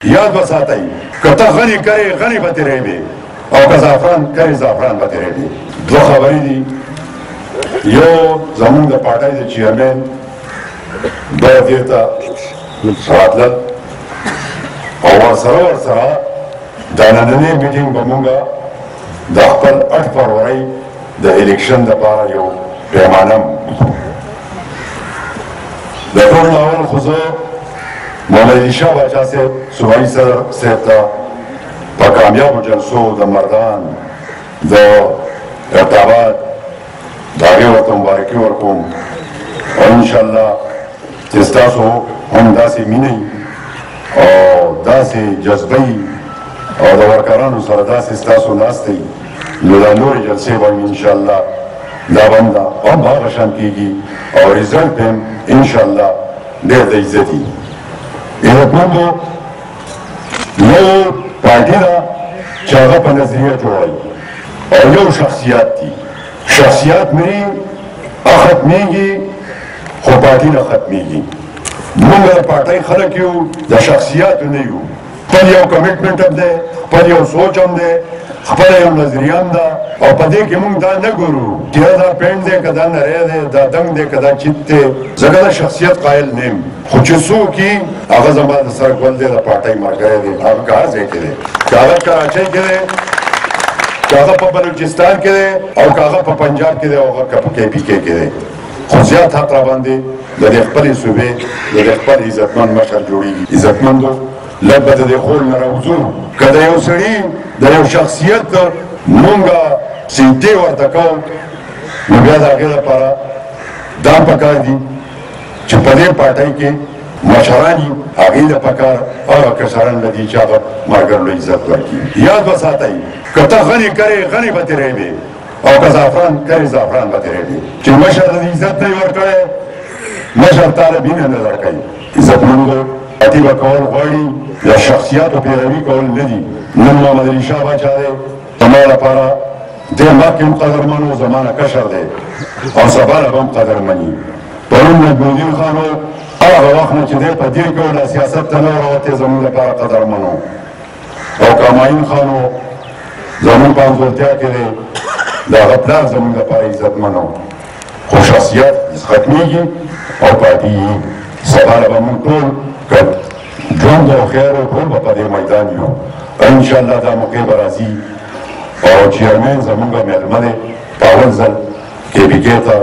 یاد به ساتئ که ته غني کرې غني به تېرېږي او که زعفران کرې زعفران به تېرېږي. دوه خبرې دي. یو زمونږ د پارټۍ د چیرمین دوی دې ته راتلل او ورسره دا نننی میټینګ به مونږ د خپل 8 فروری د الیکشن دپاره یو پیمانه د ټول نه اول خو زه محمد علي شاه باچا صاحب صوبایي صدر صاحب ته په کامیابو جلسو د مردان د ارتباط د هغې ورته مبارکي ورکوم او انشاءالله چې ستاسو هم داسې مینه او داسې جذبه او د ورکرانو سره داسې ستاسو ناست دی نو دا نورې جلسې به انشاءالله دا به هم هغه شان کېږي او ریزلټ به هم انشاءالله ډېر د عزتي. عزتمندو یو پارټي ده چې هغه په نظریه جوړوي او یو شخصیات دي. شخصیات مري ختمېږي خو پارټي نه ختمېږي. موږ د پارټۍ خلک یو د شخصیاتو نه یو. خپل یو کمیټمنټ هم دی، خپل یو سوچ هم دی، خپل یو نظریه هم ده او په دې کې موږ دا نه ګورو چې دا پینټ دی که دا نری دی دا دنګ دی که دا چیت دی. ځکه د شخصیت قایل نه یم خو چې څوک یي هغه زما د سر ګل دی د پارټۍ ملګری دی. هغه که هر ځای کې دی، که هغه کراچۍ کې دی، که هغه په بلوچستان کې دی او که هغه په پنجاب کې دی او هغه که په KPK کې دی. خو زیات حق راباندې د دې خپلې صوبې د دې خپل عزتمند مشر جوړېږي. عزتمندو لږ به د دې خول نه راوځو. که د یو سړي د یو شخصیت مونږه سینټې ورته کوو نو بیا د هغې لپاره دا پکار دي چې په دې پارټۍ کې مشران یي هغې ته پکار هغه کسان نه دي چې هغه ملګرو له عزت ورکړي. یاد به ساتئ که ته غني کرې غني به تېرېږې او که زعفران کرې زعفران به تېرېږي. چې مشر د عزت نه یې ورکړی مشر تا له مینه نه درکوي. عزتمندو پارټي به کول غواړي د شخصیاتو پیروي کول نه دي. نن محمد علي شاه باچا دی زما لپاره دې مخکې هم قدرمن و زما نه کشر دی او سبا له به هم قدرمني. پرون نجمالدین خان و هغه وخت نه چې دی په دیر کې و له سیاست ته نه وراوتی زموږ لپاره قدرمن و او کاماین خان و زموږ په انځورتیا کې دی د هغه پلار زموږ لپاره عزتمن و. خو شخصیت ختمېږي او پاتې یي. سبا له به موږ ټول که ژوند او خیر و ټول به په دې میدان یو. انشاءالله دا موقع به راځي او چیرمین زمونږ مېلمه دی په اول ځل KPK ته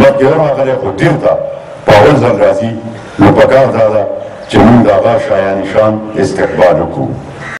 مخکې راغلی خو دیر ته په اول ځل راځي نو پکار دا ده چې موږ د هغه شایاني شان استقبال وکړو.